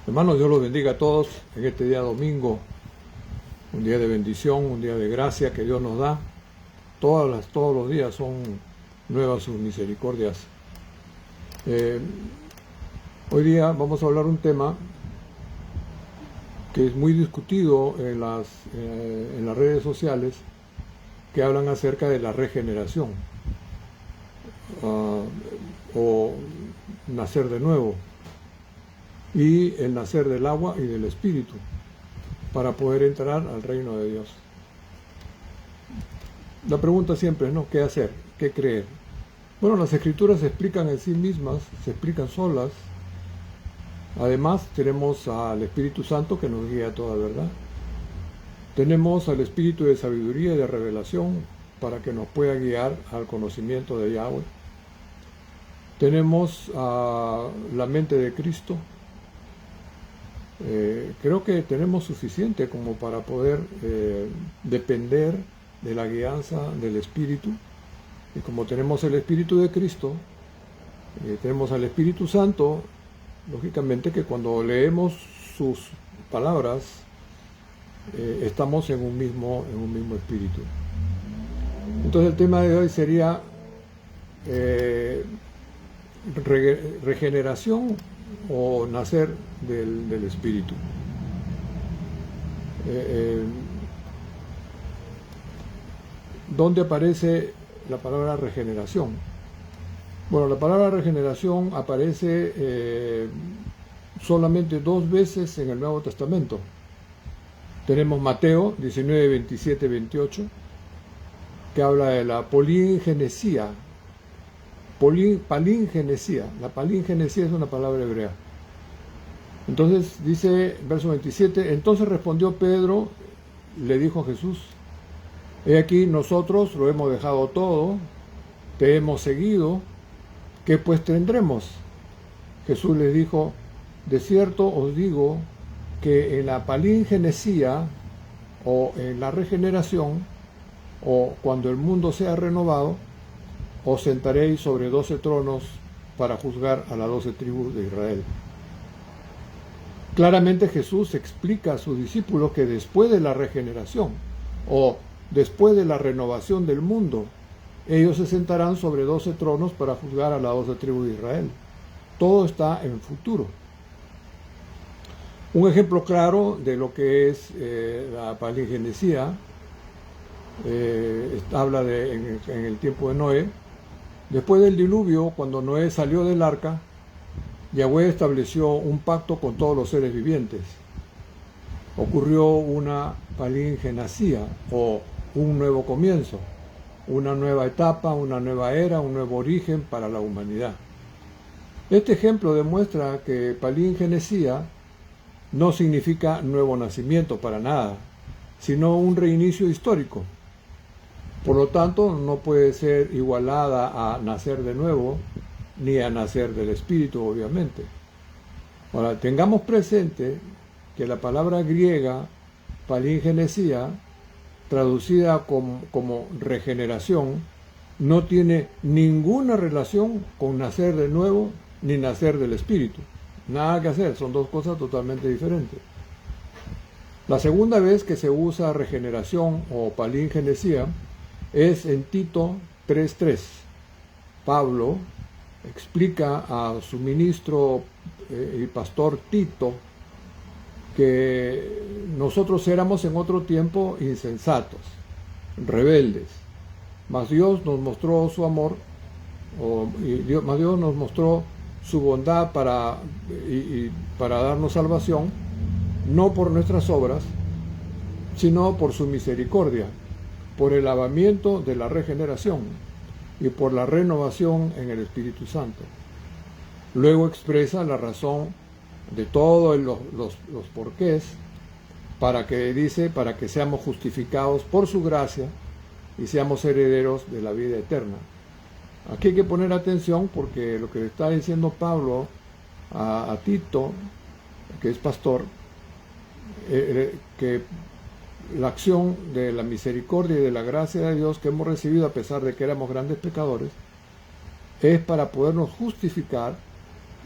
Hermanos, Dios los bendiga a todos en este día domingo, un día de bendición, un día de gracia que Dios nos da. Todos los días son nuevas sus misericordias. Hoy día vamos a hablar un tema que es muy discutido en las redes sociales, que hablan acerca de la regeneración o nacer de nuevo, y el nacer del agua y del espíritu para poder entrar al reino de Dios. La pregunta siempre es, ¿no?, ¿qué hacer? ¿Qué creer? Bueno, las escrituras se explican en sí mismas, se explican solas. Además, tenemos al Espíritu Santo que nos guía a toda verdad. Tenemos al Espíritu de sabiduría y de revelación para que nos pueda guiar al conocimiento de Yahweh. Tenemos a la mente de Cristo. Creo que tenemos suficiente como para poder depender de la guianza del Espíritu. Y como tenemos el Espíritu de Cristo, tenemos al Espíritu Santo, lógicamente que cuando leemos sus palabras, estamos en un mismo espíritu. Entonces el tema de hoy sería regeneración o nacer del espíritu. ¿Dónde aparece la palabra regeneración? Bueno, la palabra regeneración aparece solamente 2 veces en el Nuevo Testamento. Tenemos Mateo 19, 27, 28, que habla de la palingenesia. Palingenesia. La palingenesia es una palabra hebrea. Entonces dice, verso 27, entonces respondió Pedro, le dijo a Jesús, he aquí nosotros lo hemos dejado todo, te hemos seguido, ¿qué pues tendremos? Jesús les dijo, de cierto os digo que en la palingenesia o en la regeneración o cuando el mundo sea renovado, os sentaréis sobre 12 tronos para juzgar a las 12 tribus de Israel. Claramente Jesús explica a sus discípulos que después de la regeneración o después de la renovación del mundo, ellos se sentarán sobre 12 tronos para juzgar a las 12 tribus de Israel. Todo está en futuro. Un ejemplo claro de lo que es la palingenesia habla en el tiempo de Noé. Después del diluvio, cuando Noé salió del arca, Yahweh estableció un pacto con todos los seres vivientes. Ocurrió una palingenesia o un nuevo comienzo, una nueva etapa, una nueva era, un nuevo origen para la humanidad. Este ejemplo demuestra que palingenesia no significa nuevo nacimiento para nada, sino un reinicio histórico. Por lo tanto, no puede ser igualada a nacer de nuevo, ni a nacer del Espíritu, obviamente. Ahora, tengamos presente que la palabra griega palingenesia, traducida como regeneración, no tiene ninguna relación con nacer de nuevo ni nacer del Espíritu. Nada que hacer, son 2 cosas totalmente diferentes. La segunda vez que se usa regeneración o palingenesia es en Tito 3:3. Pablo explica a su ministro y pastor Tito que nosotros éramos en otro tiempo insensatos, rebeldes, mas Dios nos mostró su amor, mas Dios nos mostró su bondad para darnos salvación, no por nuestras obras, sino por su misericordia, por el lavamiento de la regeneración y por la renovación en el Espíritu Santo. Luego expresa la razón de todos los porqués, para que seamos justificados por su gracia y seamos herederos de la vida eterna. Aquí hay que poner atención porque lo que le está diciendo Pablo a Tito, que es pastor, que la acción de la misericordia y de la gracia de Dios que hemos recibido a pesar de que éramos grandes pecadores, es para podernos justificar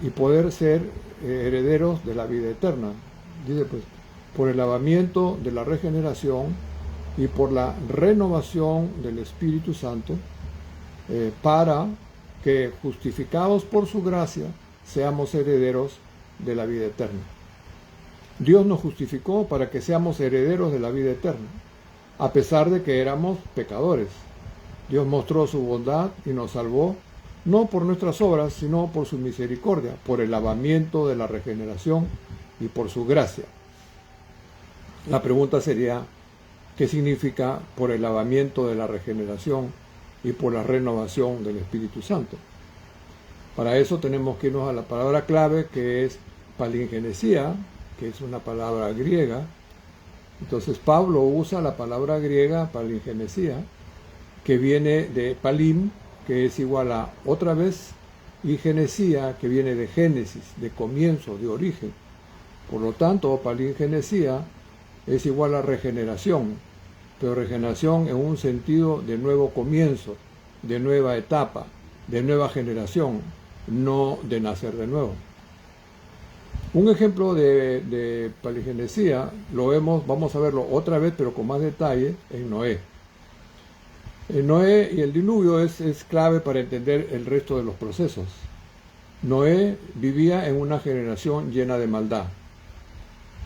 y poder ser herederos de la vida eterna. Dice pues, por el lavamiento de la regeneración y por la renovación del Espíritu Santo, para que, justificados por su gracia, seamos herederos de la vida eterna. Dios nos justificó para que seamos herederos de la vida eterna, a pesar de que éramos pecadores. Dios mostró su bondad y nos salvó, no por nuestras obras, sino por su misericordia, por el lavamiento de la regeneración y por su gracia. La pregunta sería, ¿qué significa por el lavamiento de la regeneración y por la renovación del Espíritu Santo? Para eso tenemos que irnos a la palabra clave, que es palingenesia, que es una palabra griega. Entonces Pablo usa la palabra griega palingenesia, que viene de palim, que es igual a otra vez, y genesia, que viene de génesis, de comienzo, de origen. Por lo tanto, palingenesia es igual a regeneración, pero regeneración en un sentido de nuevo comienzo, de nueva etapa, de nueva generación, no de nacer de nuevo. Un ejemplo de palingenesia vamos a verlo otra vez, pero con más detalle, en Noé. Noé y el diluvio es clave para entender el resto de los procesos. Noé vivía en una generación llena de maldad.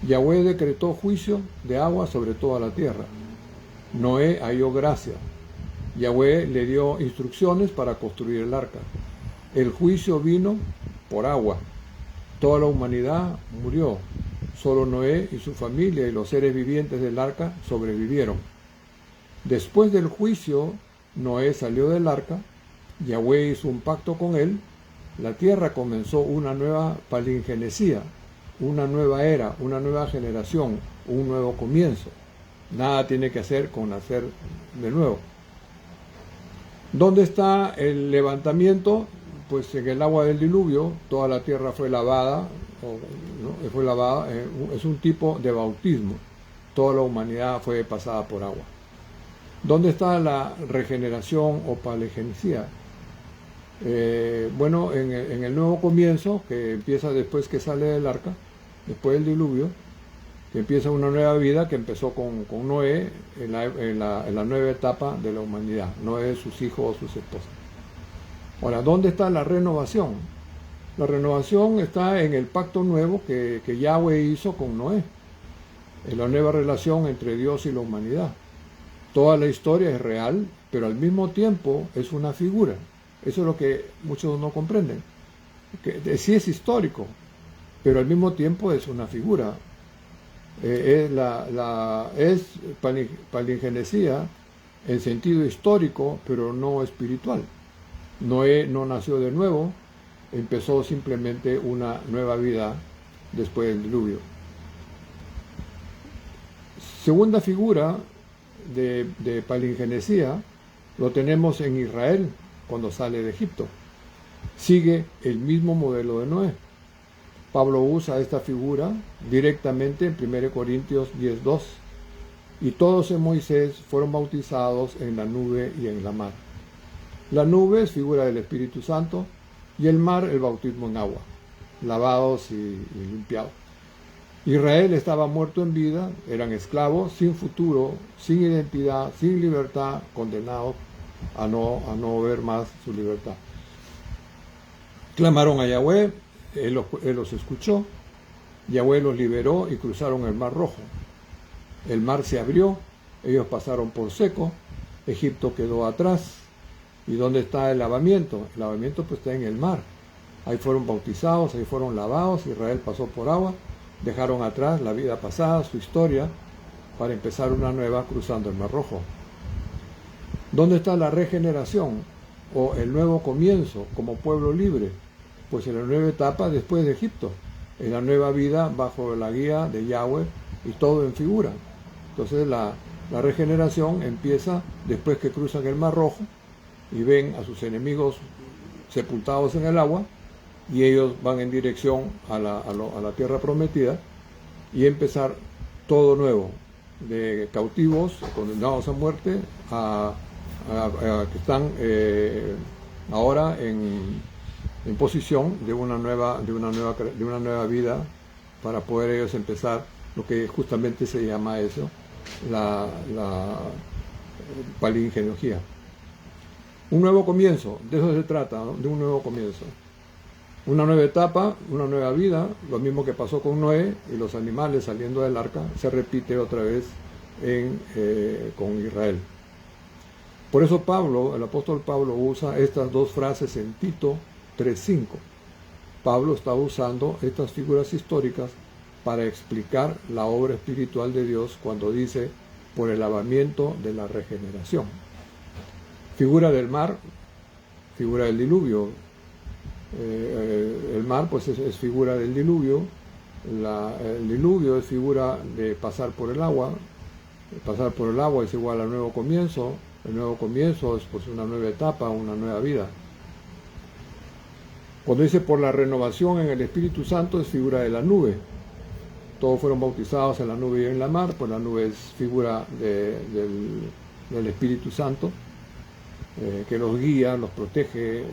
Yahweh decretó juicio de agua sobre toda la tierra. Noé halló gracia. Yahweh le dio instrucciones para construir el arca. El juicio vino por agua. Toda la humanidad murió. Solo Noé y su familia y los seres vivientes del arca sobrevivieron. Después del juicio, Noé salió del arca. Yahweh hizo un pacto con él. La tierra comenzó una nueva palingenesia, una nueva era, una nueva generación, un nuevo comienzo. Nada tiene que hacer con nacer de nuevo. ¿Dónde está el levantamiento? Pues en el agua del diluvio, toda la tierra fue lavada, es un tipo de bautismo. Toda la humanidad fue pasada por agua. ¿Dónde está la regeneración o palingenesia? Bueno, en el nuevo comienzo, que empieza después que sale del arca, después del diluvio, que empieza una nueva vida que empezó con Noé en la nueva etapa de la humanidad, Noé, sus hijos, sus esposas. Ahora, ¿dónde está la renovación? La renovación está en el pacto nuevo que Yahweh hizo con Noé, en la nueva relación entre Dios y la humanidad. Toda la historia es real, pero al mismo tiempo es una figura. Eso es lo que muchos no comprenden. Que sí es histórico, pero al mismo tiempo es una figura. Es palingenesia en sentido histórico, pero no espiritual. Noé no nació de nuevo, empezó simplemente una nueva vida después del diluvio. Segunda figura de palingenesia lo tenemos en Israel cuando sale de Egipto. Sigue el mismo modelo de Noé. Pablo usa esta figura directamente en 1 Corintios 10:2. Y todos en Moisés fueron bautizados en la nube y en la mar. La nube es figura del Espíritu Santo y el mar el bautismo en agua, lavados y limpiados. Israel estaba muerto en vida, eran esclavos, sin futuro, sin identidad, sin libertad, condenados a no ver más su libertad. Clamaron a Yahweh, él los escuchó, Yahweh los liberó y cruzaron el Mar Rojo. El mar se abrió, ellos pasaron por seco, Egipto quedó atrás. ¿Y dónde está el lavamiento? El lavamiento pues está en el mar. Ahí fueron bautizados, ahí fueron lavados, Israel pasó por agua, dejaron atrás la vida pasada, su historia, para empezar una nueva cruzando el Mar Rojo. ¿Dónde está la regeneración o el nuevo comienzo como pueblo libre? Pues en la nueva etapa después de Egipto, en la nueva vida bajo la guía de Yahweh y todo en figura. Entonces la regeneración empieza después que cruzan el Mar Rojo y ven a sus enemigos sepultados en el agua y ellos van en dirección a la tierra prometida y empezar todo nuevo, de cautivos, condenados a muerte, a que están ahora en posición de una nueva vida, para poder ellos empezar lo que justamente se llama eso, la palingenealogía. Un nuevo comienzo, de eso se trata, ¿no? De un nuevo comienzo. Una nueva etapa, una nueva vida, lo mismo que pasó con Noé y los animales saliendo del arca, se repite otra vez con Israel. Por eso Pablo, el apóstol Pablo, usa estas dos frases en Tito 3:5. Pablo está usando estas figuras históricas para explicar la obra espiritual de Dios cuando dice por el lavamiento de la regeneración. Figura del mar, figura del diluvio. El mar pues es figura del diluvio. El diluvio es figura de pasar por el agua. Pasar por el agua es igual al nuevo comienzo. El nuevo comienzo es pues una nueva etapa, una nueva vida. Cuando dice por la renovación en el Espíritu Santo, es figura de la nube. Todos fueron bautizados en la nube y en la mar, pues la nube es figura del Espíritu Santo, que los guía, los protege,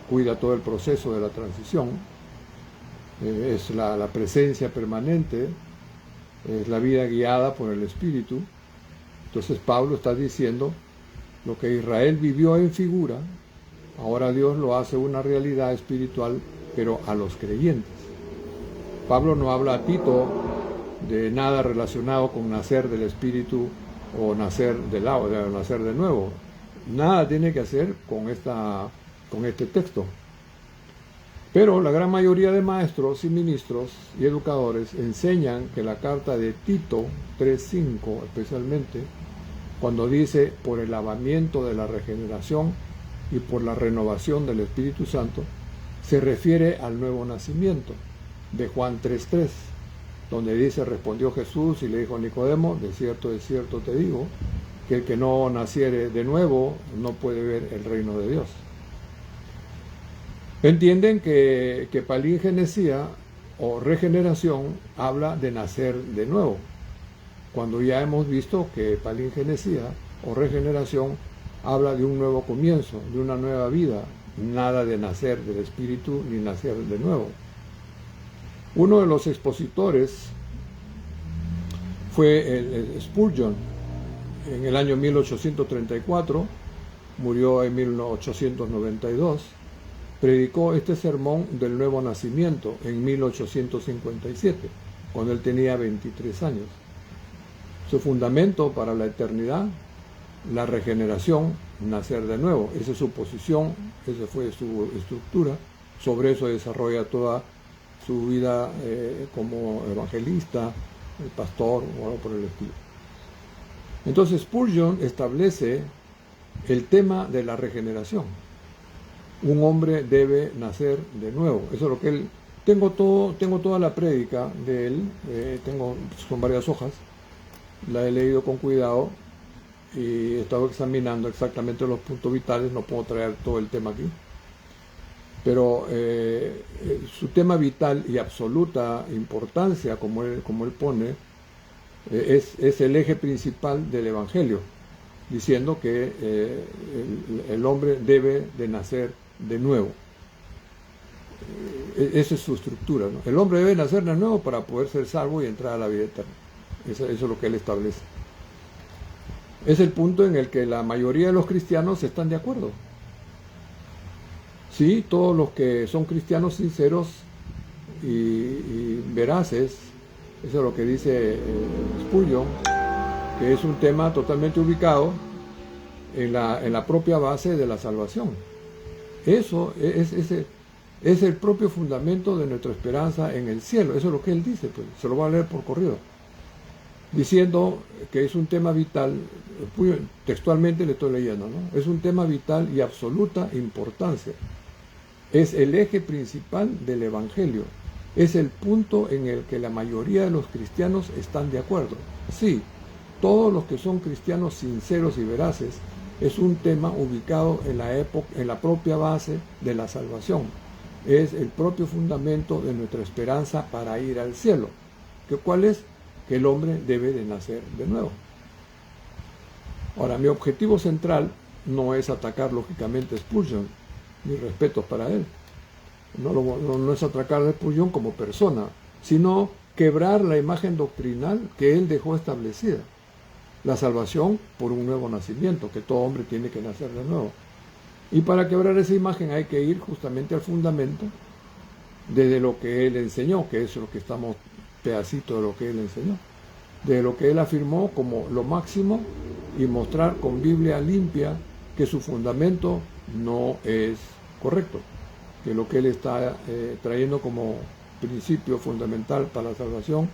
cuida todo el proceso de la transición. Es la presencia permanente, es la vida guiada por el Espíritu. Entonces Pablo está diciendo, lo que Israel vivió en figura, ahora Dios lo hace una realidad espiritual, pero a los creyentes. Pablo no habla a Tito de nada relacionado con nacer del Espíritu o nacer del agua, o nacer de nuevo. Nada tiene que hacer con este texto. Pero la gran mayoría de maestros y ministros y educadores enseñan que la carta de Tito 3:5 especialmente, cuando dice por el lavamiento de la regeneración y por la renovación del Espíritu Santo, se refiere al nuevo nacimiento de Juan 3:3, donde dice, respondió Jesús y le dijo a Nicodemo, de cierto te digo, que el que no naciere de nuevo no puede ver el reino de Dios. Entienden que palingenesia o regeneración habla de nacer de nuevo, cuando ya hemos visto que palingenesia o regeneración habla de un nuevo comienzo, de una nueva vida, nada de nacer del Espíritu ni nacer de nuevo. Uno de los expositores fue el Spurgeon. En el año 1834, murió en 1892, predicó este sermón del nuevo nacimiento en 1857, cuando él tenía 23 años. Su fundamento para la eternidad, la regeneración, nacer de nuevo. Esa es su posición, esa fue su estructura. Sobre eso desarrolla toda su vida como evangelista, pastor o algo por el estilo. Entonces Spurgeon establece el tema de la regeneración. Un hombre debe nacer de nuevo. Eso es lo que él... Tengo toda la prédica de él, son varias hojas, la he leído con cuidado y he estado examinando exactamente los puntos vitales. No puedo traer todo el tema aquí, pero su tema vital y absoluta importancia, como él pone, es el eje principal del Evangelio, diciendo que el hombre debe de nacer de nuevo. Esa es su estructura, ¿no? El hombre debe nacer de nuevo para poder ser salvo y entrar a la vida eterna. Eso es lo que él establece. Es el punto en el que la mayoría de los cristianos están de acuerdo. Sí, todos los que son cristianos sinceros y veraces, eso es lo que dice Spurgeon, que es un tema totalmente ubicado en la propia base de la salvación. Eso es el propio fundamento de nuestra esperanza en el cielo. Eso es lo que él dice, pues, se lo voy a leer por corrido, diciendo que es un tema vital, textualmente le estoy leyendo, ¿no? Es un tema vital y absoluta importancia. Es el eje principal del Evangelio. Es el punto en el que la mayoría de los cristianos están de acuerdo. Sí, todos los que son cristianos sinceros y veraces, es un tema ubicado en la propia base de la salvación. Es el propio fundamento de nuestra esperanza para ir al cielo. ¿Cuál es? Que el hombre debe de nacer de nuevo. Ahora, mi objetivo central no es atacar lógicamente a Spurgeon, mis respetos para él. no es atracar de Spurgeon como persona, sino quebrar la imagen doctrinal que él dejó establecida. La salvación por un nuevo nacimiento, que todo hombre tiene que nacer de nuevo. Y para quebrar esa imagen hay que ir justamente al fundamento desde lo que él enseñó, que es lo que estamos, pedacito de lo que él enseñó, de lo que él afirmó como lo máximo, y mostrar con Biblia limpia que su fundamento no es correcto, que lo que él está trayendo como principio fundamental para la salvación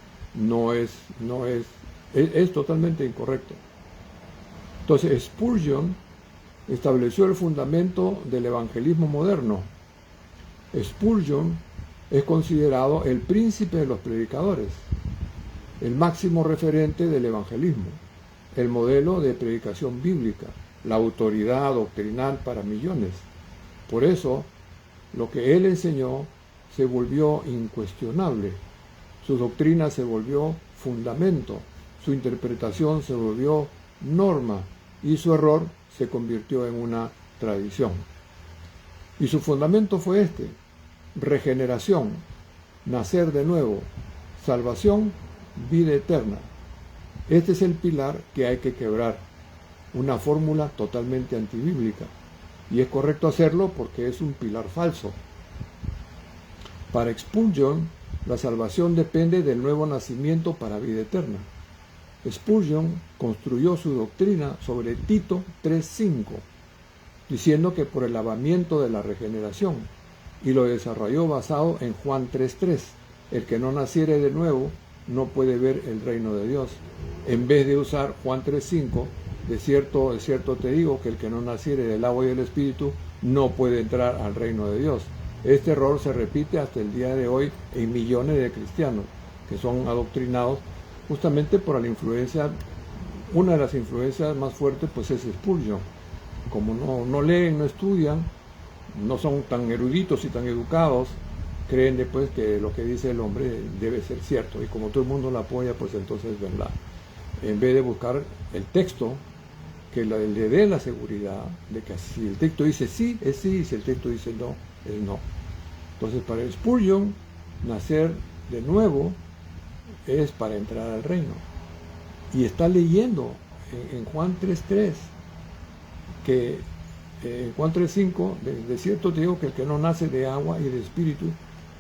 es totalmente incorrecto. Entonces Spurgeon estableció el fundamento del evangelismo moderno. Spurgeon es considerado el príncipe de los predicadores, el máximo referente del evangelismo, el modelo de predicación bíblica, la autoridad doctrinal para millones. Por eso, lo que él enseñó se volvió incuestionable, su doctrina se volvió fundamento, su interpretación se volvió norma y su error se convirtió en una tradición. Y su fundamento fue este: regeneración, nacer de nuevo, salvación, vida eterna. Este es el pilar que hay que quebrar, una fórmula totalmente antibíblica. Y es correcto hacerlo porque es un pilar falso. Para Spurgeon, la salvación depende del nuevo nacimiento para vida eterna. Spurgeon construyó su doctrina sobre Tito 3:5, diciendo que por el lavamiento de la regeneración, y lo desarrolló basado en Juan 3:3, el que no naciere de nuevo no puede ver el reino de Dios, en vez de usar Juan 3:5, de cierto te digo que el que no naciere del agua y del Espíritu no puede entrar al reino de Dios. Este error se repite hasta el día de hoy en millones de cristianos que son adoctrinados justamente por la influencia. Una de las influencias más fuertes pues es Spurgeon. Como no leen, no estudian, no son tan eruditos y tan educados, creen después que lo que dice el hombre debe ser cierto, y como todo el mundo lo apoya, pues entonces es verdad, en vez de buscar el texto que le dé la seguridad de que si el texto dice sí, es sí, y si el texto dice no, es no. Entonces para Spurgeon, nacer de nuevo es para entrar al reino. Y está leyendo en Juan 3:3 que en Juan 3:5, de cierto te digo que el que no nace de agua y de espíritu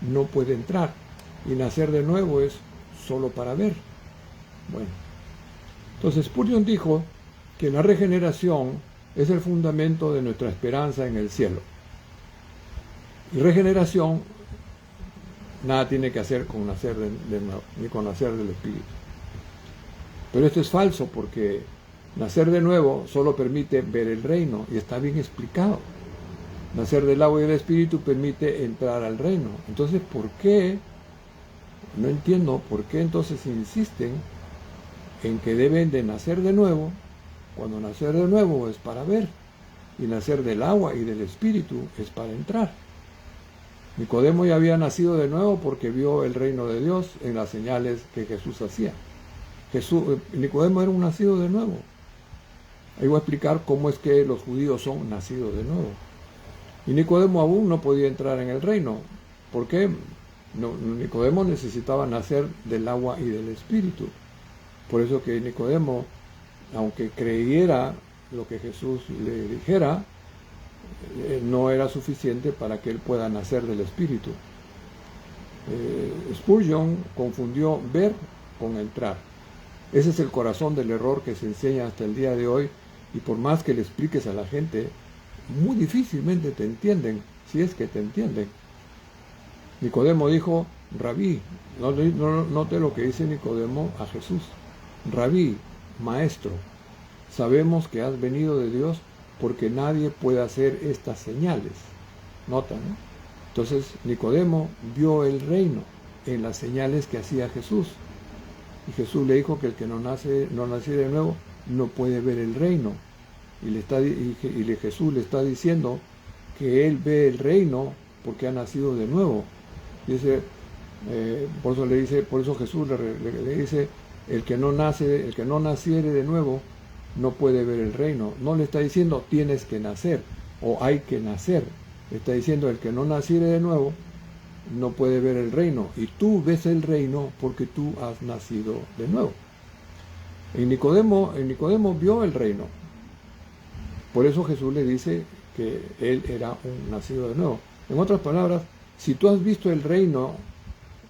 no puede entrar, y nacer de nuevo es solo para ver. Bueno, entonces Spurgeon dijo que la regeneración es el fundamento de nuestra esperanza en el cielo. Y regeneración nada tiene que hacer con nacer de nuevo, ni con nacer del espíritu. Pero esto es falso, porque nacer de nuevo solo permite ver el reino, y está bien explicado. Nacer del agua y del espíritu permite entrar al reino. Entonces, ¿por qué? No entiendo por qué entonces insisten en que deben de nacer de nuevo, cuando nacer de nuevo es para ver, y nacer del agua y del espíritu es para entrar. Nicodemo ya había nacido de nuevo porque vio el reino de Dios en las señales que Jesús hacía. Nicodemo era un nacido de nuevo. Ahí voy a explicar cómo es que los judíos son nacidos de nuevo. Y Nicodemo aún no podía entrar en el reino. ¿Por qué? Nicodemo necesitaba nacer del agua y del espíritu. Por eso que Nicodemo, aunque creyera lo que Jesús le dijera, no era suficiente para que él pueda nacer del espíritu. Spurgeon confundió ver con entrar. Ese es el corazón del error que se enseña hasta el día de hoy, y por más que le expliques a la gente, muy difícilmente te entienden, si es que te entienden. Nicodemo dijo, Rabí, note lo que dice Nicodemo a Jesús, Rabí, maestro, sabemos que has venido de Dios porque nadie puede hacer estas señales. Nota, ¿no? Entonces Nicodemo vio el reino en las señales que hacía Jesús. Y Jesús le dijo que el que no nace de nuevo no puede ver el reino. Jesús le está diciendo que él ve el reino porque ha nacido de nuevo. Dice, por eso Jesús le dice, el que no naciere de nuevo no puede ver el reino. No le está diciendo tienes que nacer o hay que nacer. Le está diciendo el que no naciere de nuevo no puede ver el reino, y tú ves el reino porque tú has nacido de nuevo. Nicodemo vio el reino. Por eso Jesús le dice que él era un nacido de nuevo. En otras palabras, si tú has visto el reino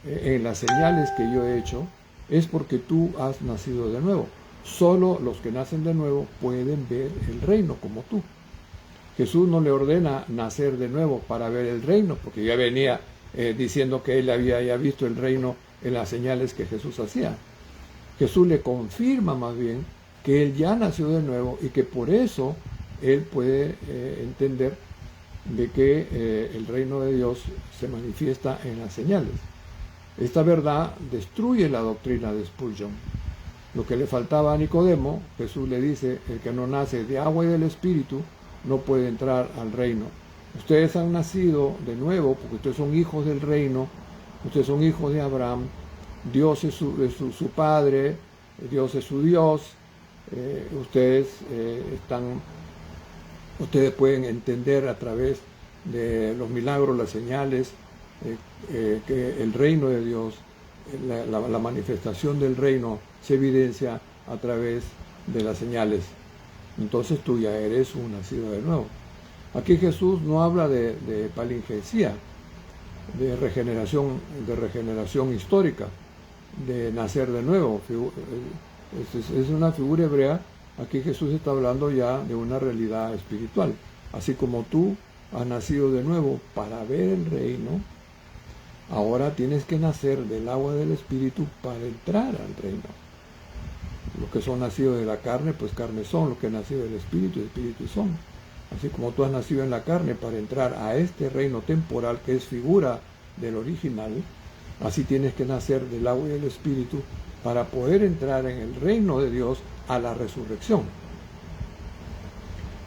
en las señales que yo he hecho, es porque tú has nacido de nuevo. Solo los que nacen de nuevo pueden ver el reino como tú. Jesús no le ordena nacer de nuevo para ver el reino, porque ya venía diciendo que él había ya visto el reino en las señales que Jesús hacía. Jesús le confirma más bien que él ya nació de nuevo y que por eso él puede entender de que el reino de Dios se manifiesta en las señales. Esta verdad destruye la doctrina de Spurgeon. Lo que le faltaba a Nicodemo, Jesús le dice, el que no nace de agua y del Espíritu no puede entrar al reino. Ustedes han nacido de nuevo porque ustedes son hijos del reino, ustedes son hijos de Abraham, Dios es su Padre, Dios es su Dios, ustedes pueden entender a través de los milagros, las señales, que el reino de Dios, la manifestación del reino se evidencia a través de las señales. Entonces tú ya eres un nacido de nuevo. Aquí Jesús no habla de palingencia, de regeneración histórica, de nacer de nuevo. Es una figura hebrea. Aquí Jesús está hablando ya de una realidad espiritual. Así como tú has nacido de nuevo para ver el reino, ahora tienes que nacer del agua del Espíritu para entrar al reino. Los que son nacidos de la carne, pues carne son. Los que han nacido del Espíritu, Espíritu son. Así como tú has nacido en la carne para entrar a este reino temporal que es figura del original, así tienes que nacer del agua y del Espíritu para poder entrar en el reino de Dios a la resurrección.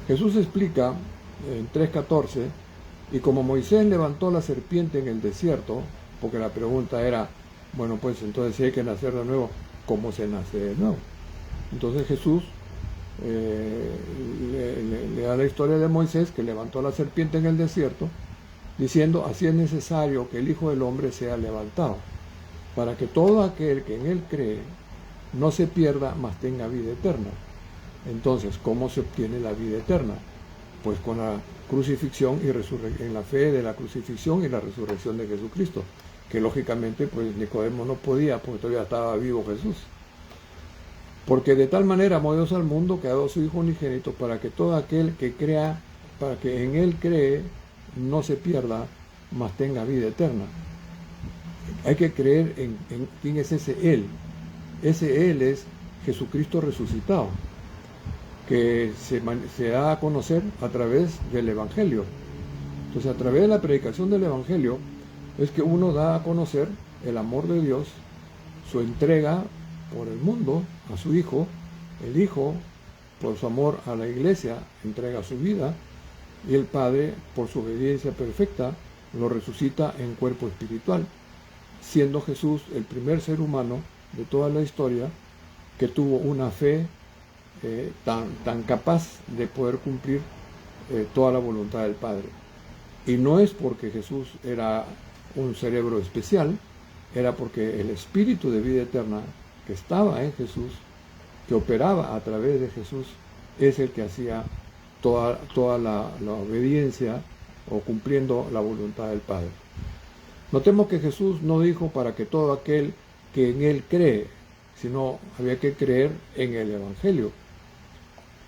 Jesús explica en 3:14, y como Moisés levantó la serpiente en el desierto, porque la pregunta era, bueno, pues entonces si hay que nacer de nuevo, ¿cómo se nace de nuevo? Entonces Jesús le da la historia de Moisés, que levantó la serpiente en el desierto, diciendo, así es necesario que el Hijo del Hombre sea levantado, para que todo aquel que en él cree no se pierda, mas tenga vida eterna. Entonces, ¿cómo se obtiene la vida eterna? Pues con la crucifixión y en la fe de la crucifixión y la resurrección de Jesucristo, que lógicamente pues Nicodemo no podía, porque todavía estaba vivo Jesús. Porque de tal manera amó Dios al mundo que ha dado a su Hijo unigénito, para que todo aquel que crea, para que en él cree, no se pierda, mas tenga vida eterna. Hay que creer en quién es ese Él. Ese Él es Jesucristo resucitado, que se da a conocer a través del Evangelio. Entonces, a través de la predicación del Evangelio es que uno da a conocer el amor de Dios, su entrega por el mundo a su Hijo. El Hijo, por su amor a la Iglesia, entrega su vida, y el Padre, por su obediencia perfecta, lo resucita en cuerpo espiritual, siendo Jesús el primer ser humano de toda la historia que tuvo una fe tan capaz de poder cumplir toda la voluntad del Padre. Y no es porque Jesús era un cerebro especial, era porque el Espíritu de vida eterna que estaba en Jesús, que operaba a través de Jesús, es el que hacía toda la obediencia o cumpliendo la voluntad del Padre. Notemos que Jesús no dijo para que todo aquel que en él cree, sino había que creer en el Evangelio.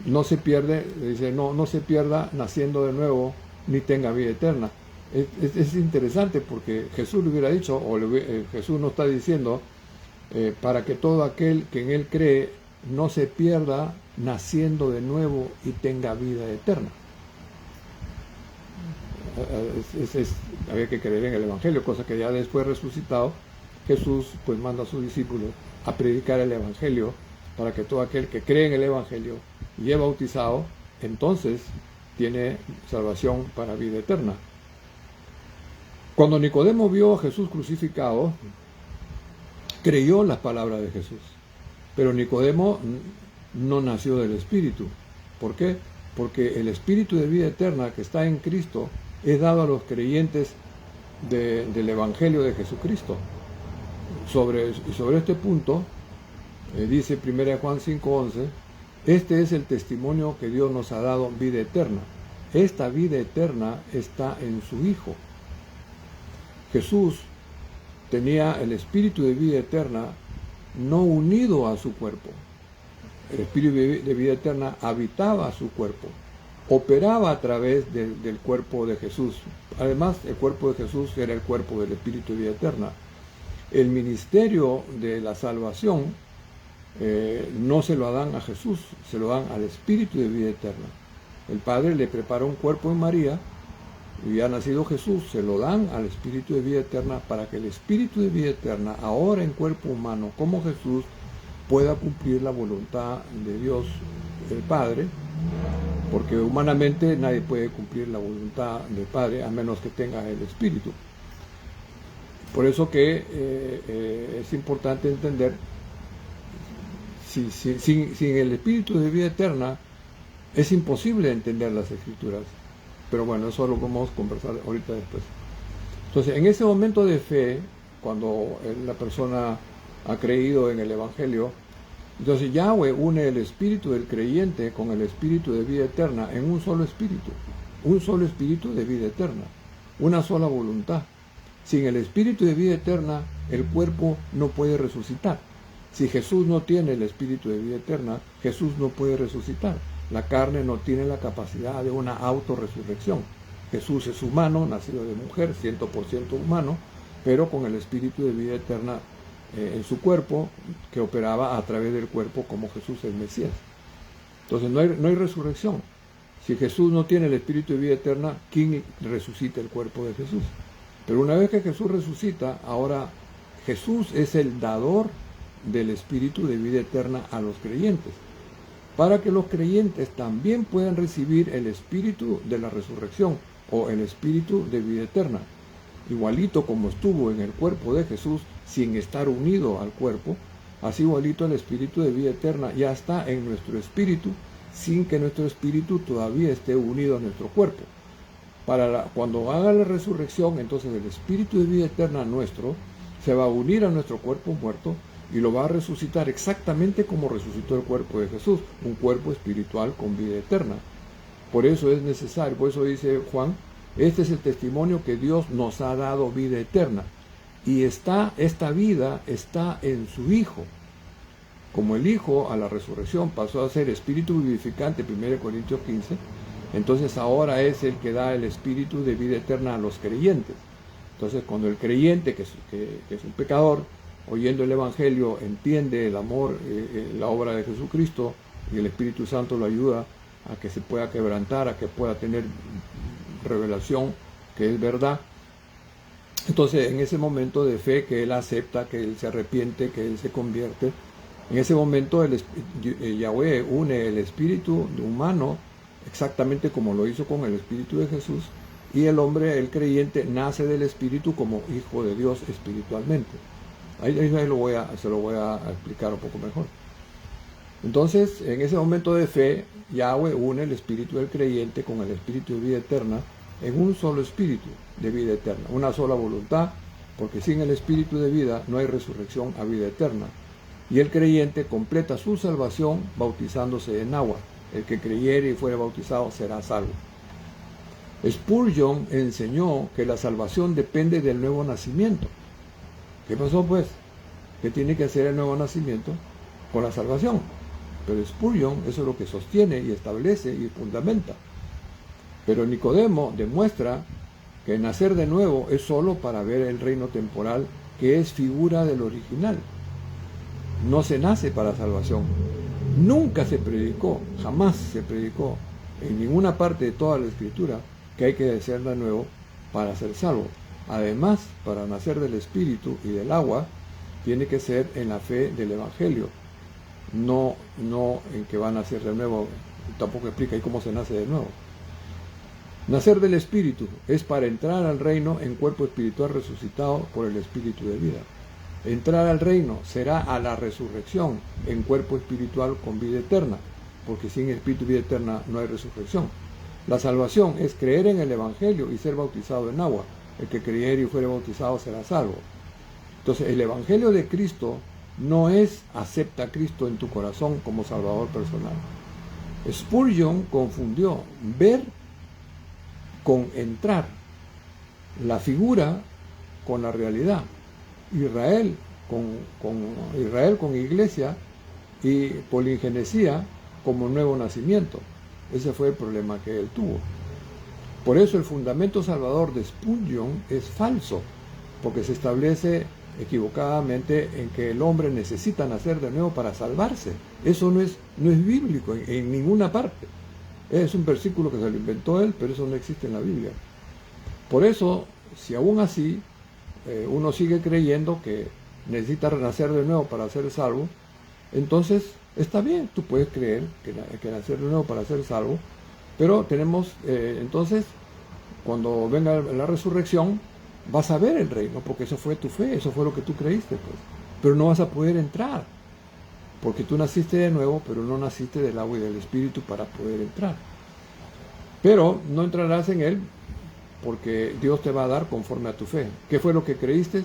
No se pierde, dice, no se pierda naciendo de nuevo, ni tenga vida eterna. Es interesante porque Jesús le hubiera dicho, Jesús no está diciendo, para que todo aquel que en él cree no se pierda naciendo de nuevo y tenga vida eterna. Había que creer en el Evangelio, cosa que ya después resucitado, Jesús pues manda a sus discípulos a predicar el Evangelio, para que todo aquel que cree en el Evangelio y es bautizado, entonces tiene salvación para vida eterna. Cuando Nicodemo vio a Jesús crucificado, creyó las palabras de Jesús, pero Nicodemo no nació del Espíritu. ¿Por qué? Porque el Espíritu de vida eterna que está en Cristo es dado a los creyentes del Evangelio de Jesucristo. Sobre este punto, dice 1 Juan 5:11, este es el testimonio que Dios nos ha dado, vida eterna. Esta vida eterna está en su Hijo. Jesús tenía el espíritu de vida eterna no unido a su cuerpo. El espíritu de vida eterna habitaba su cuerpo, operaba a través del cuerpo de Jesús. Además, el cuerpo de Jesús era el cuerpo del espíritu de vida eterna. El ministerio de la salvación no se lo dan a Jesús, se lo dan al espíritu de vida eterna. El Padre le prepara un cuerpo en María, y ha nacido Jesús, se lo dan al espíritu de vida eterna para que el espíritu de vida eterna, ahora en cuerpo humano como Jesús, pueda cumplir la voluntad de Dios el Padre, porque humanamente nadie puede cumplir la voluntad del Padre a menos que tenga el espíritu. Por eso que es importante entender, sin el espíritu de vida eterna es imposible entender las Escrituras. Pero bueno, eso lo vamos a conversar ahorita después. Entonces, en ese momento de fe, cuando la persona ha creído en el Evangelio, entonces Yahweh une el espíritu del creyente con el espíritu de vida eterna en un solo espíritu de vida eterna, una sola voluntad. Sin el espíritu de vida eterna, el cuerpo no puede resucitar. Si Jesús no tiene el espíritu de vida eterna, Jesús no puede resucitar. La carne no tiene la capacidad de una autorresurrección. Jesús es humano, nacido de mujer, 100% humano, pero con el espíritu de vida eterna en su cuerpo, que operaba a través del cuerpo como Jesús el Mesías. Entonces no hay resurrección. Si Jesús no tiene el espíritu de vida eterna, ¿quién resucita el cuerpo de Jesús? Pero una vez que Jesús resucita, ahora Jesús es el dador del espíritu de vida eterna a los creyentes, para que los creyentes también puedan recibir el espíritu de la resurrección o el espíritu de vida eterna. Igualito como estuvo en el cuerpo de Jesús sin estar unido al cuerpo, así igualito el espíritu de vida eterna ya está en nuestro espíritu sin que nuestro espíritu todavía esté unido a nuestro cuerpo. Cuando haga la resurrección, entonces el espíritu de vida eterna nuestro se va a unir a nuestro cuerpo muerto y lo va a resucitar exactamente como resucitó el cuerpo de Jesús, un cuerpo espiritual con vida eterna. Por eso es necesario, por eso dice Juan, este es el testimonio que Dios nos ha dado vida eterna. Y esta vida está en su Hijo. Como el Hijo a la resurrección pasó a ser espíritu vivificante, 1 Corintios 15, entonces ahora es el que da el espíritu de vida eterna a los creyentes. Entonces cuando el creyente, que es un pecador, oyendo el Evangelio, entiende el amor, la obra de Jesucristo, y el Espíritu Santo lo ayuda a que se pueda quebrantar, a que pueda tener revelación, que es verdad. Entonces, en ese momento de fe que él acepta, que él se arrepiente, que él se convierte, en ese momento Yahweh une el espíritu humano exactamente como lo hizo con el espíritu de Jesús, y el hombre, el creyente, nace del espíritu como hijo de Dios espiritualmente. Ahí se lo voy a explicar un poco mejor. Entonces, en ese momento de fe, Yahweh une el espíritu del creyente con el espíritu de vida eterna en un solo espíritu de vida eterna, una sola voluntad, porque sin el espíritu de vida no hay resurrección a vida eterna. Y el creyente completa su salvación bautizándose en agua. El que creyere y fuere bautizado será salvo. Spurgeon enseñó que la salvación depende del nuevo nacimiento. ¿Qué pasó pues? ¿Qué tiene que hacer el nuevo nacimiento con la salvación? Pero Spurgeon eso es lo que sostiene y establece y fundamenta. Pero Nicodemo demuestra que nacer de nuevo es solo para ver el reino temporal, que es figura del original. No se nace para salvación. Nunca se predicó, jamás se predicó en ninguna parte de toda la Escritura que hay que nacer de nuevo para ser salvo. Además, para nacer del Espíritu y del agua, tiene que ser en la fe del Evangelio, no en que va a nacer de nuevo. Tampoco explica ahí cómo se nace de nuevo. Nacer del Espíritu es para entrar al reino en cuerpo espiritual resucitado por el Espíritu de vida. Entrar al reino será a la resurrección en cuerpo espiritual con vida eterna, porque sin Espíritu y vida eterna no hay resurrección. La salvación es creer en el Evangelio y ser bautizado en agua. el que creyere y fuere bautizado será salvo. Entonces, el Evangelio de Cristo no es acepta a Cristo en tu corazón como Salvador personal. Spurgeon confundió ver con entrar, la figura con la realidad, Israel con iglesia y polingenesía como nuevo nacimiento. Ese fue el problema que él tuvo. Por eso el fundamento salvador de Spurgeon es falso, porque se establece equivocadamente en que el hombre necesita nacer de nuevo para salvarse. Eso no es bíblico en ninguna parte. Es un versículo que se lo inventó él, pero eso no existe en la Biblia. Por eso, si aún así uno sigue creyendo que necesita renacer de nuevo para ser salvo, entonces está bien, tú puedes creer que nacer de nuevo para ser salvo, pero tenemos, entonces, cuando venga la resurrección, vas a ver el reino, porque eso fue tu fe, eso fue lo que tú creíste, pues. Pero no vas a poder entrar, porque tú naciste de nuevo, pero no naciste del agua y del Espíritu para poder entrar. Pero no entrarás en él, porque Dios te va a dar conforme a tu fe. ¿Qué fue lo que creíste?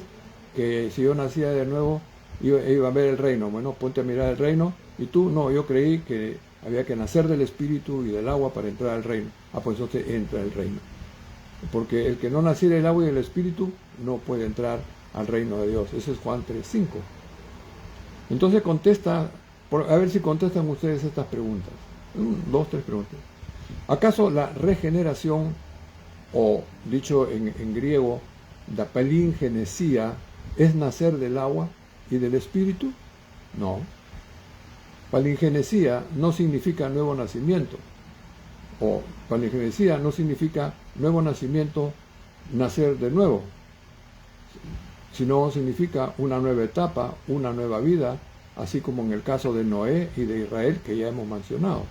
Que si yo nacía de nuevo, iba a ver el reino. Bueno, ponte a mirar el reino, y tú, no, yo creí que había que nacer del Espíritu y del agua para entrar al reino. Pues entonces entra el reino. Porque el que no naciera del agua y del Espíritu no puede entrar al reino de Dios. Ese es Juan 3:5. Entonces contesta, a ver si contestan ustedes estas preguntas. 2, 3 preguntas. ¿Acaso la regeneración, o dicho en griego, la palingenesia, es nacer del agua y del Espíritu? No. Palingenesia no significa nuevo nacimiento. O palingenesia no significa nuevo nacimiento, nacer de nuevo, sino significa una nueva etapa, una nueva vida, así como en el caso de Noé y de Israel que ya hemos mencionado.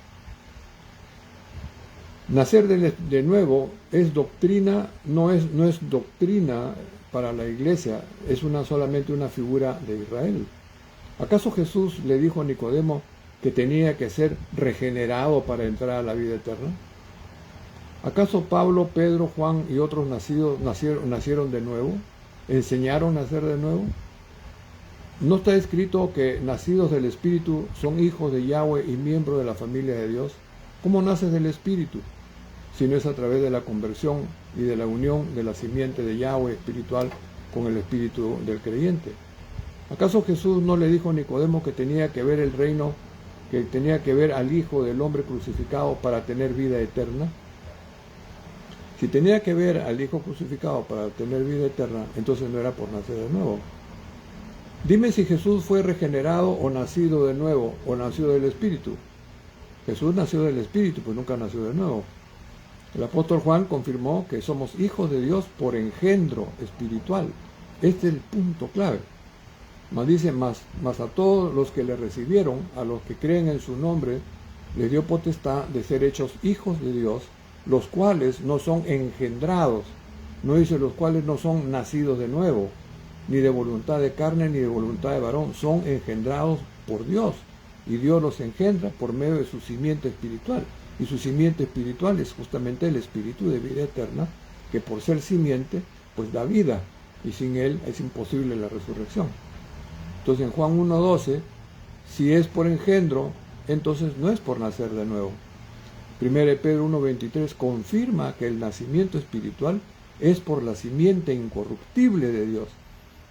Nacer de nuevo es doctrina, no es doctrina para la iglesia, es solamente una figura de Israel. ¿Acaso Jesús le dijo a Nicodemo que tenía que ser regenerado para entrar a la vida eterna? ¿Acaso Pablo, Pedro, Juan y otros nacieron de nuevo? ¿Enseñaron a nacer de nuevo? ¿No está escrito que nacidos del Espíritu son hijos de Yahweh y miembros de la familia de Dios? ¿Cómo naces del Espíritu? Si no es a través de la conversión y de la unión de la simiente de Yahweh espiritual con el espíritu del creyente. ¿Acaso Jesús no le dijo a Nicodemo que tenía que ver el reino, que tenía que ver al Hijo del Hombre crucificado para tener vida eterna? Si tenía que ver al Hijo crucificado para tener vida eterna, entonces no era por nacer de nuevo. Dime si Jesús fue regenerado o nacido de nuevo, o nació del Espíritu. Jesús nació del Espíritu, pues nunca nació de nuevo. El apóstol Juan confirmó que somos hijos de Dios por engendro espiritual. Este es el punto clave. Mas dice, más a todos los que le recibieron, a los que creen en su nombre, les dio potestad de ser hechos hijos de Dios, los cuales no son engendrados, no dice los cuales no son nacidos de nuevo, ni de voluntad de carne, ni de voluntad de varón, son engendrados por Dios, y Dios los engendra por medio de su simiente espiritual, y su simiente espiritual es justamente el espíritu de vida eterna, que por ser simiente, pues da vida, y sin él es imposible la resurrección. Entonces en Juan 1:12, si es por engendro, entonces no es por nacer de nuevo. 1 Pedro 1:23 confirma que el nacimiento espiritual es por la simiente incorruptible de Dios,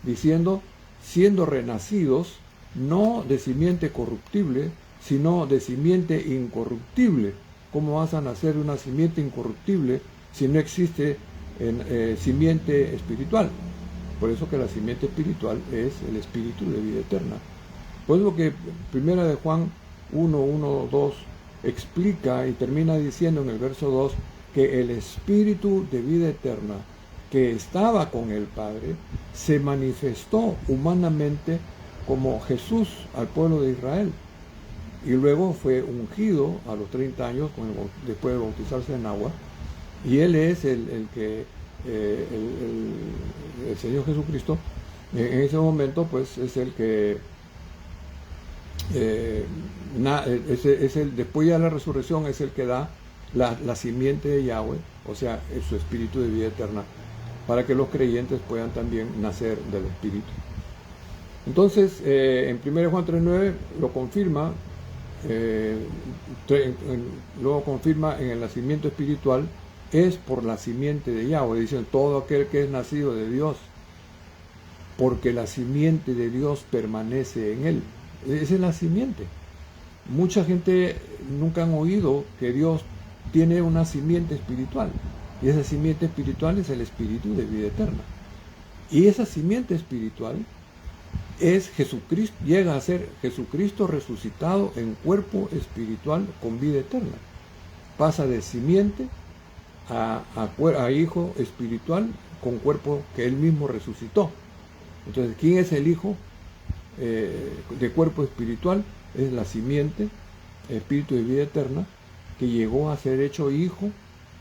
diciendo, siendo renacidos, no de simiente corruptible, sino de simiente incorruptible. ¿Cómo vas a nacer de una simiente incorruptible si no existe simiente espiritual? Por eso que la simiente espiritual es el espíritu de vida eterna. Por eso que 1 de Juan 1:1-2 explica y termina diciendo en el verso 2 que el espíritu de vida eterna que estaba con el Padre se manifestó humanamente como Jesús al pueblo de Israel, y luego fue ungido a los 30 años después de bautizarse en agua, y él es el Señor Jesucristo. En ese momento pues es el que después de la resurrección es el que da la simiente de Yahweh, o sea, es su espíritu de vida eterna para que los creyentes puedan también nacer del Espíritu. Entonces, en 1 Juan 3:9 lo confirma, luego confirma en el nacimiento espiritual, es por la simiente de Yahweh. Dicen, todo aquel que es nacido de Dios, porque la simiente de Dios permanece en él. Esa es la simiente. Mucha gente nunca han oído que Dios tiene una simiente espiritual, y esa simiente espiritual es el Espíritu de vida eterna. Y esa simiente espiritual es Jesucristo, llega a ser Jesucristo resucitado en cuerpo espiritual con vida eterna. Pasa de simiente a hijo espiritual con cuerpo que él mismo resucitó. Entonces, ¿quién es el hijo de cuerpo espiritual? Es la simiente, espíritu de vida eterna, que llegó a ser hecho hijo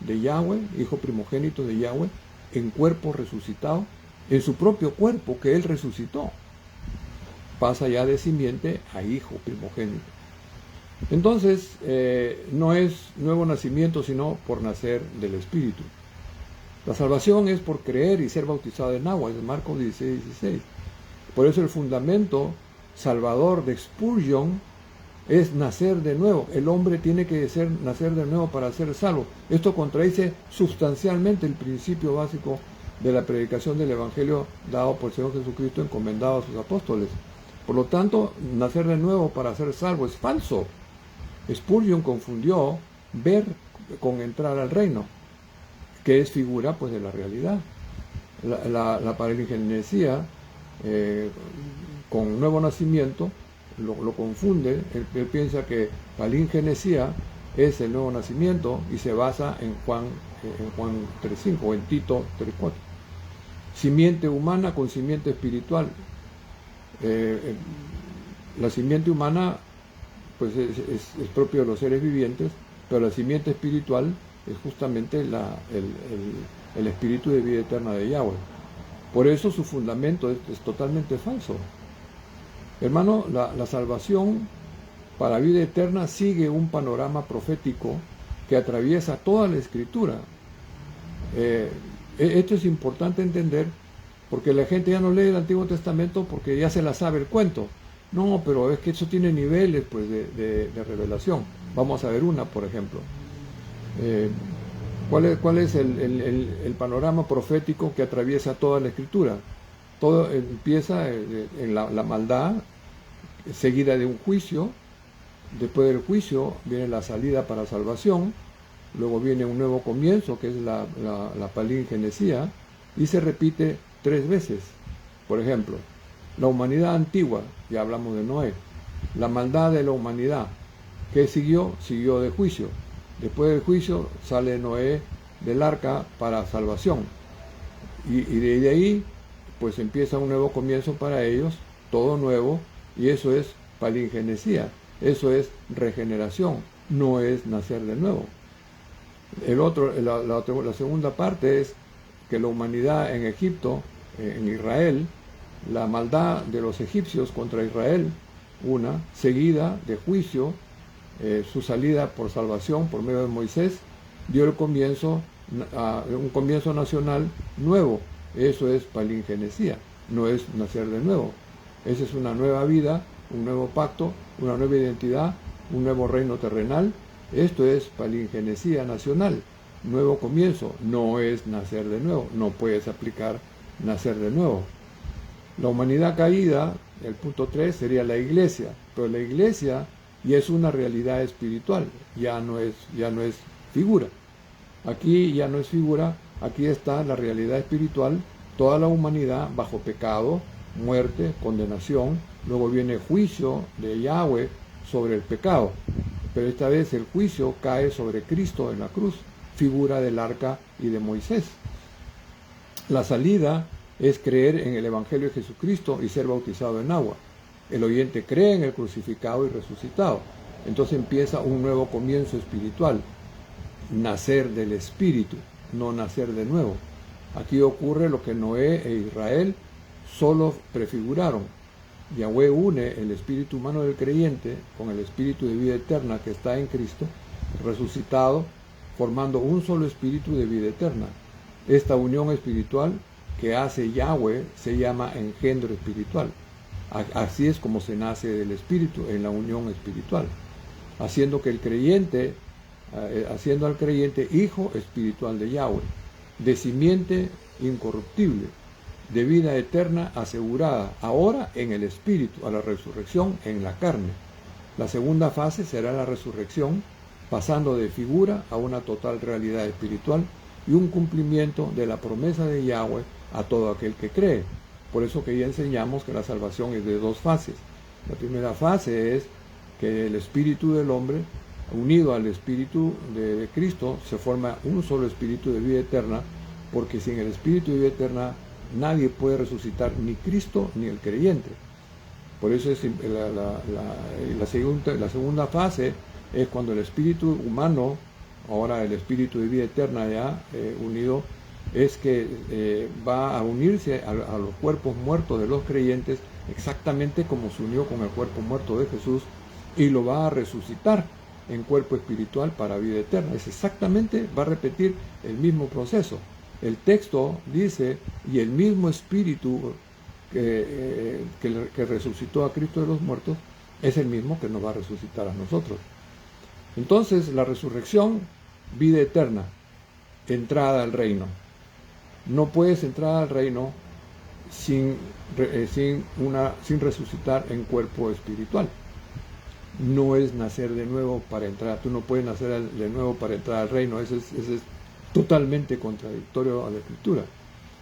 de Yahweh, hijo primogénito de Yahweh, en cuerpo resucitado, en su propio cuerpo que él resucitó. Pasa ya de simiente a hijo primogénito. Entonces, no es nuevo nacimiento, sino por nacer del Espíritu. La salvación es por creer y ser bautizado en agua, es Marcos 16:16. Por eso el fundamento salvador de Spurgeon es nacer de nuevo. El hombre tiene que nacer de nuevo para ser salvo. Esto contradice sustancialmente el principio básico de la predicación del Evangelio dado por el Señor Jesucristo encomendado a sus apóstoles. Por lo tanto, nacer de nuevo para ser salvo es falso. Spurgeon confundió ver con entrar al reino, que es figura pues de la realidad. La palingenesia con nuevo nacimiento lo confunde. Él piensa que palingenesia es el nuevo nacimiento y se basa en Juan 3:5 o en Tito 3:4. Simiente humana con simiente espiritual. La simiente humana pues es propio de los seres vivientes, pero la simiente espiritual es justamente el espíritu de vida eterna de Yahweh. Por eso su fundamento es totalmente falso. Hermano, la salvación para vida eterna sigue un panorama profético que atraviesa toda la Escritura. Esto es importante entender, porque la gente ya no lee el Antiguo Testamento porque ya se la sabe el cuento. No, pero es que eso tiene niveles pues, de revelación. Vamos a ver una, por ejemplo. ¿Cuál es el panorama profético que atraviesa toda la Escritura? Todo empieza en la maldad, seguida de un juicio. Después del juicio viene la salida para salvación. Luego viene un nuevo comienzo, que es la palingenesia, y se repite 3 veces. Por ejemplo, la humanidad antigua, ya hablamos de Noé. La maldad de la humanidad, ¿qué siguió? Siguió de juicio. Después del juicio sale Noé del arca para salvación. Y de ahí, pues empieza un nuevo comienzo para ellos, todo nuevo, y eso es palingenesia, eso es regeneración, no es nacer de nuevo. La segunda parte es que la humanidad en Egipto, en Israel, la maldad de los egipcios contra Israel, una, seguida de juicio, su salida por salvación por medio de Moisés, dio el comienzo, un comienzo nacional nuevo. Eso es palingenesia, no es nacer de nuevo. Esa es una nueva vida, un nuevo pacto, una nueva identidad, un nuevo reino terrenal. Esto es palingenesia nacional, nuevo comienzo, no es nacer de nuevo, no puedes aplicar nacer de nuevo. La humanidad caída, el punto 3, sería la iglesia, pero la iglesia ya es una realidad espiritual, ya no es figura. Aquí ya no es figura, aquí está la realidad espiritual, toda la humanidad bajo pecado, muerte, condenación, luego viene juicio de Yahweh sobre el pecado, pero esta vez el juicio cae sobre Cristo en la cruz, figura del arca y de Moisés. La salida es creer en el Evangelio de Jesucristo y ser bautizado en agua. El oyente cree en el crucificado y resucitado. Entonces empieza un nuevo comienzo espiritual. Nacer del Espíritu, no nacer de nuevo. Aquí ocurre lo que Noé e Israel solo prefiguraron. Yahweh une el espíritu humano del creyente con el espíritu de vida eterna que está en Cristo, resucitado, formando un solo espíritu de vida eterna. Esta unión espiritual que hace Yahweh se llama engendro espiritual. Así es como se nace del Espíritu, en la unión espiritual, haciendo al creyente hijo espiritual de Yahweh, de simiente incorruptible, de vida eterna asegurada, ahora en el Espíritu, a la resurrección en la carne. La segunda fase será la resurrección, pasando de figura a una total realidad espiritual y un cumplimiento de la promesa de Yahweh a todo aquel que cree. Por eso que ya enseñamos que la salvación es de dos fases. La primera fase es que el espíritu del hombre, unido al espíritu de Cristo, se forma un solo espíritu de vida eterna, porque sin el espíritu de vida eterna nadie puede resucitar, ni Cristo ni el creyente. Por eso es la segunda fase es cuando el espíritu humano, ahora el espíritu de vida eterna ya unido, es que va a unirse a los cuerpos muertos de los creyentes, exactamente como se unió con el cuerpo muerto de Jesús, y lo va a resucitar en cuerpo espiritual para vida eterna. Es exactamente, va a repetir el mismo proceso. El texto dice, y el mismo espíritu que resucitó a Cristo de los muertos, es el mismo que nos va a resucitar a nosotros. Entonces, la resurrección, vida eterna, entrada al reino. No puedes entrar al reino sin resucitar en cuerpo espiritual. No es nacer de nuevo para entrar. Tú no puedes nacer de nuevo para entrar al reino. Eso es totalmente contradictorio a la Escritura.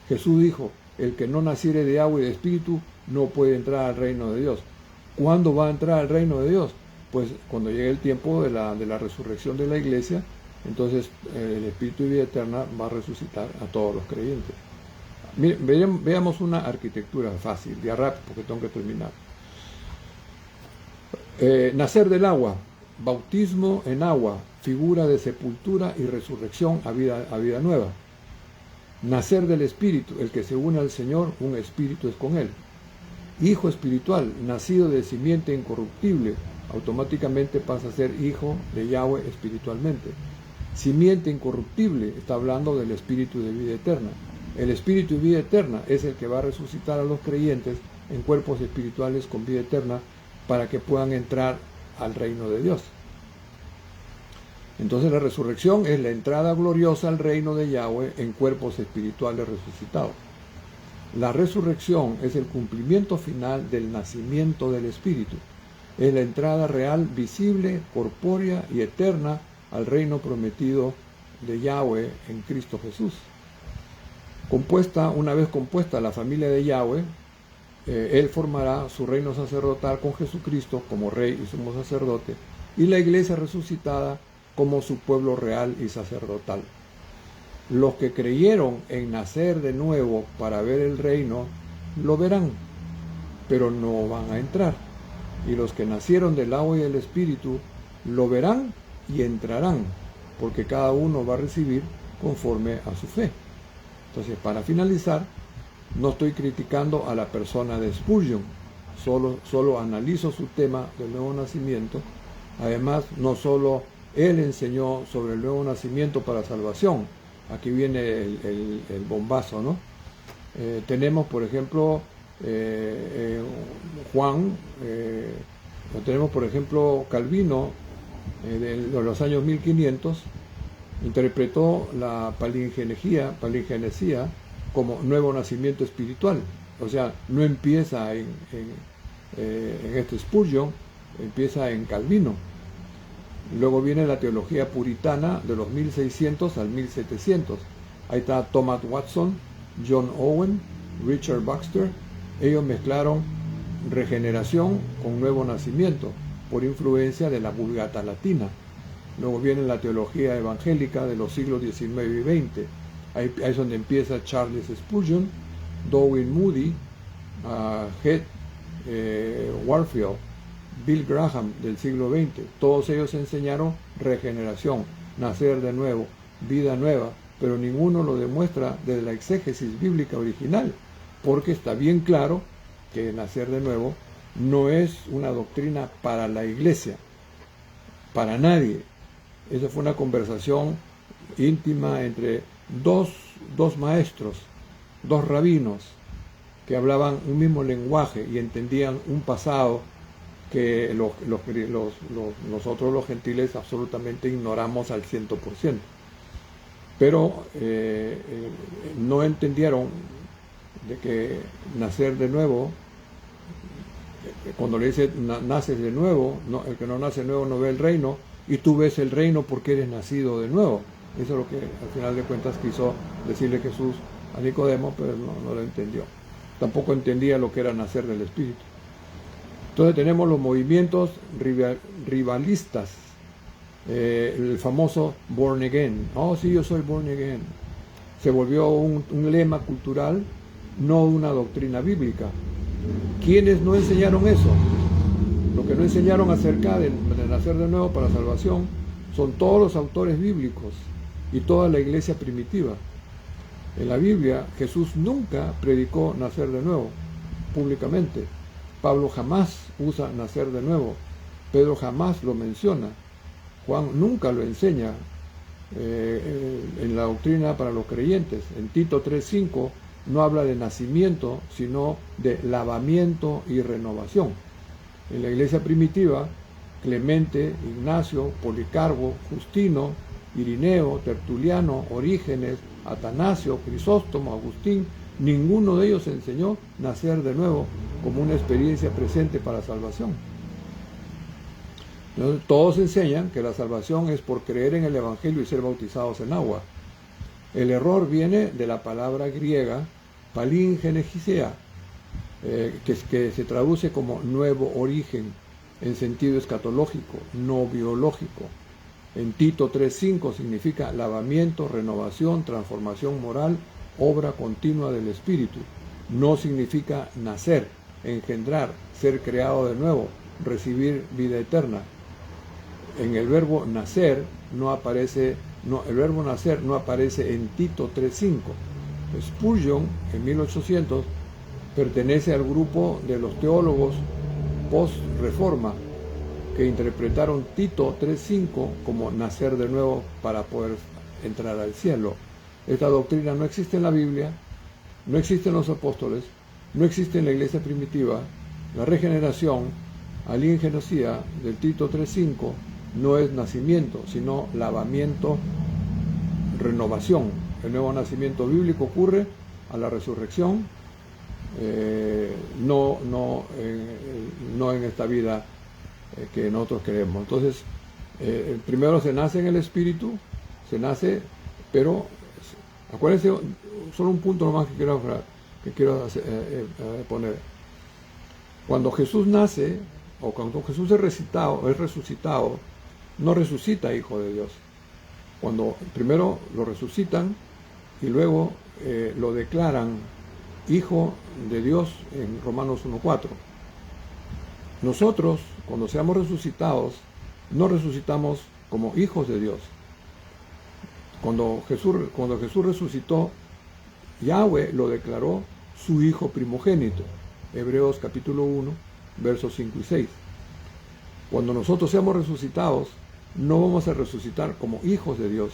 Jesús dijo, el que no naciere de agua y de espíritu no puede entrar al reino de Dios. ¿Cuándo va a entrar al reino de Dios? Pues cuando llegue el tiempo de la resurrección de la iglesia. Entonces el Espíritu de vida eterna va a resucitar a todos los creyentes. Miren, veamos una arquitectura fácil, ya rápido, porque tengo que terminar. Nacer del agua, bautismo en agua, figura de sepultura y resurrección a vida nueva. Nacer del Espíritu, el que se une al Señor, un espíritu es con Él. Hijo espiritual, nacido de simiente incorruptible, automáticamente pasa a ser hijo de Yahweh espiritualmente. Simiente incorruptible, está hablando del espíritu de vida eterna. El espíritu de vida eterna es el que va a resucitar a los creyentes en cuerpos espirituales con vida eterna para que puedan entrar al reino de Dios. Entonces la resurrección es la entrada gloriosa al reino de Yahweh en cuerpos espirituales resucitados. La resurrección es el cumplimiento final del nacimiento del espíritu. Es la entrada real, visible, corpórea y eterna al reino prometido de Yahweh en Cristo Jesús. Una vez compuesta la familia de Yahweh, Él formará su reino sacerdotal con Jesucristo como Rey y sumo sacerdote, y la iglesia resucitada como su pueblo real y sacerdotal. Los que creyeron en nacer de nuevo para ver el reino, lo verán, pero no van a entrar. Y los que nacieron del agua y del Espíritu, lo verán y entrarán, porque cada uno va a recibir conforme a su fe. Entonces, para finalizar, no estoy criticando a la persona de Spurgeon, solo analizo su tema del nuevo nacimiento. Además, no solo él enseñó sobre el nuevo nacimiento para salvación. Aquí viene el bombazo, ¿no? Tenemos, por ejemplo, tenemos, por ejemplo, Calvino, de los años 1500, interpretó la palingenesia como nuevo nacimiento espiritual. O sea, no empieza en este Spurgeon, empieza en Calvino. Luego viene la teología puritana de los 1600 al 1700. Ahí está Thomas Watson, John Owen, Richard Baxter. Ellos mezclaron regeneración con nuevo nacimiento por influencia de la Vulgata latina. Luego viene la teología evangélica de los siglos XIX y XX. Ahí es donde empieza Charles Spurgeon, Darwin Moody, Heath Warfield, Bill Graham del siglo XX. Todos ellos enseñaron regeneración, nacer de nuevo, vida nueva, pero ninguno lo demuestra desde la exégesis bíblica original, porque está bien claro que nacer de nuevo no es una doctrina para la iglesia, para nadie. Esa fue una conversación íntima entre dos dos maestros, dos rabinos, que hablaban un mismo lenguaje y entendían un pasado que nosotros los gentiles absolutamente ignoramos al 100%. Pero no entendieron de que nacer de nuevo, cuando le dice naces de nuevo, no, el que no nace de nuevo no ve el reino, y tú ves el reino porque eres nacido de nuevo. Eso es lo que al final de cuentas quiso decirle Jesús a Nicodemo, pero no lo entendió. Tampoco entendía lo que era nacer del Espíritu. Entonces tenemos los movimientos rivalistas, el famoso born again. Oh, sí, yo soy born again. Se volvió un lema cultural, no una doctrina bíblica. ¿Quiénes no enseñaron eso? Lo que no enseñaron acerca de nacer de nuevo para salvación son todos los autores bíblicos y toda la iglesia primitiva. En la Biblia, Jesús nunca predicó nacer de nuevo públicamente. Pablo jamás usa nacer de nuevo. Pedro jamás lo menciona. Juan nunca lo enseña en la doctrina para los creyentes. En Tito 3:5 no habla de nacimiento, sino de lavamiento y renovación. En la iglesia primitiva, Clemente, Ignacio, Policarpo, Justino, Irineo, Tertuliano, Orígenes, Atanasio, Crisóstomo, Agustín, ninguno de ellos enseñó nacer de nuevo como una experiencia presente para salvación. Entonces, todos enseñan que la salvación es por creer en el Evangelio y ser bautizados en agua. El error viene de la palabra griega palingenesia, que se traduce como nuevo origen en sentido escatológico, no biológico. En Tito 3:5 significa lavamiento, renovación, transformación moral, obra continua del Espíritu. No significa nacer, engendrar, ser creado de nuevo, recibir vida eterna. En el verbo nacer el verbo nacer no aparece en Tito 3:5. Spurgeon, en 1800, pertenece al grupo de los teólogos post-reforma que interpretaron Tito 3:5 como nacer de nuevo para poder entrar al cielo. Esta doctrina no existe en la Biblia, no existe en los apóstoles, no existe en la iglesia primitiva. La regeneración, alingenesia del Tito 3:5, no es nacimiento, sino lavamiento, renovación. El nuevo nacimiento bíblico ocurre a la resurrección, no en esta vida que nosotros queremos. Entonces, primero se nace en el Espíritu, pero acuérdense, solo un punto nomás que quiero poner. Cuando Jesús nace, o cuando Jesús es resucitado, no resucita hijo de Dios. Cuando primero lo resucitan y luego lo declaran hijo de Dios en Romanos 1:4. Nosotros, cuando seamos resucitados, no resucitamos como hijos de Dios. Cuando Jesús resucitó, Yahweh lo declaró su hijo primogénito. Hebreos capítulo 1, versos 5 y 6. Cuando nosotros seamos resucitados, no vamos a resucitar como hijos de Dios,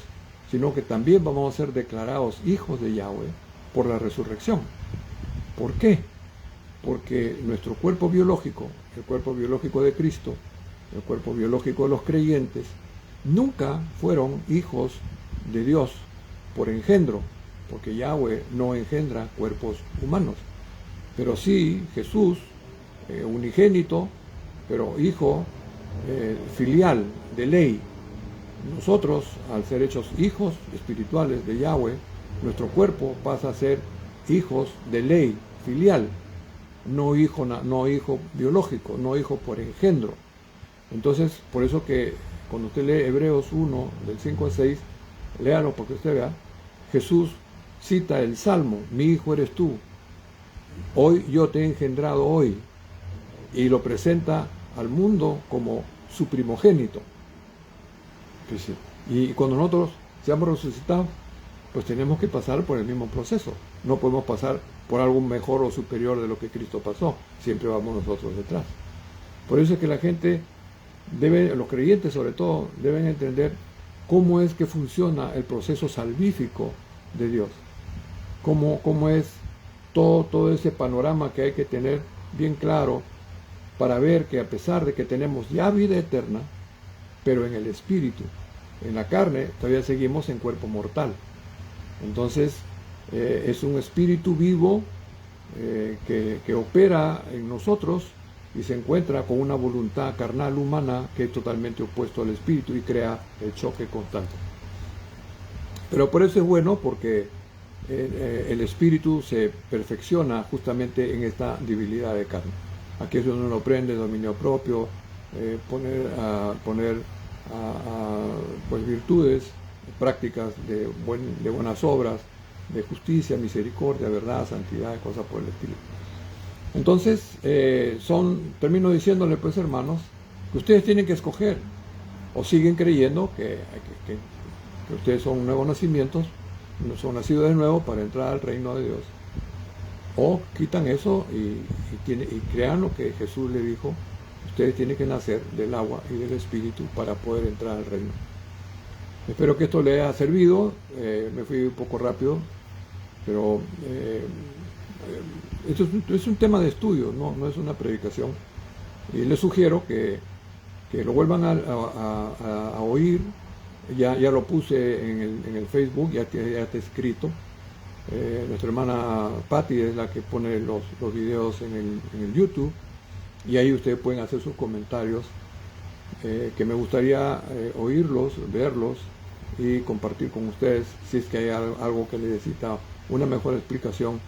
sino que también vamos a ser declarados hijos de Yahweh por la resurrección. ¿Por qué? Porque nuestro cuerpo biológico, el cuerpo biológico de Cristo, el cuerpo biológico de los creyentes, nunca fueron hijos de Dios por engendro, porque Yahweh no engendra cuerpos humanos. Pero sí, Jesús, unigénito, pero hijo filial de ley. Nosotros, al ser hechos hijos espirituales de Yahweh, nuestro cuerpo pasa a ser hijos de ley filial, no hijo biológico, no hijo por engendro. Entonces, por eso que cuando usted lee Hebreos 1, del 5 al 6, léalo porque usted vea, Jesús cita el Salmo, mi hijo eres tú, hoy yo te he engendrado hoy, y lo presenta al mundo como su primogénito. Y cuando nosotros seamos resucitados, pues tenemos que pasar por el mismo proceso. No podemos pasar por algo mejor o superior de lo que Cristo pasó. Siempre vamos nosotros detrás. Por eso es que la gente los creyentes sobre todo, deben entender cómo es que funciona el proceso salvífico de Dios. cómo es todo ese panorama que hay que tener bien claro para ver que a pesar de que tenemos ya vida eterna, pero en el espíritu, en la carne, todavía seguimos en cuerpo mortal. Entonces, es un espíritu vivo que opera en nosotros y se encuentra con una voluntad carnal humana que es totalmente opuesto al espíritu y crea el choque constante. Pero por eso es bueno, porque el espíritu se perfecciona justamente en esta debilidad de carne. Aquí es donde uno aprende dominio propio, poner pues virtudes, prácticas de buenas obras, de justicia, misericordia, verdad, santidad, cosas por el estilo. Entonces, termino diciéndole, pues, hermanos, que ustedes tienen que escoger, o siguen creyendo que ustedes son nuevos nacimientos, son nacidos de nuevo para entrar al reino de Dios, o quitan eso y crean lo que Jesús le dijo: ustedes tienen que nacer del agua y del espíritu para poder entrar al reino. Espero que esto les haya servido. Me fui un poco rápido, pero esto es un tema de estudio, no es una predicación. Y les sugiero que lo vuelvan a oír. Ya lo puse en el Facebook, ya está escrito. Nuestra hermana Patti es la que pone los videos en el YouTube, y ahí ustedes pueden hacer sus comentarios, que me gustaría oírlos, verlos y compartir con ustedes si es que hay algo que necesita una mejor explicación,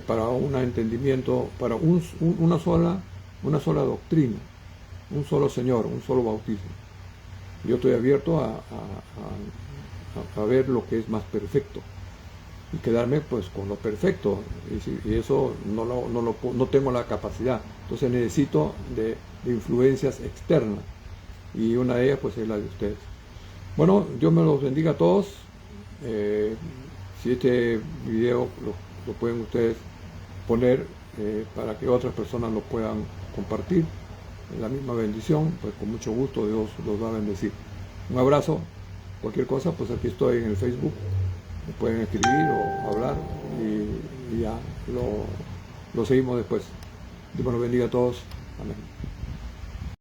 para un entendimiento, para una sola doctrina, un solo Señor, un solo bautismo. Yo estoy abierto a ver lo que es más perfecto y quedarme pues con lo perfecto, y eso no tengo la capacidad. Entonces necesito de influencias externas, y una de ellas pues es la de ustedes. Bueno, Dios me los bendiga a todos. Si este video lo pueden ustedes poner, para que otras personas lo puedan compartir, la misma bendición, pues con mucho gusto Dios los va a bendecir. Un abrazo. Cualquier cosa, pues aquí estoy en el Facebook, me pueden escribir o hablar, y ya lo seguimos después. Dios los bendiga a todos. Amén.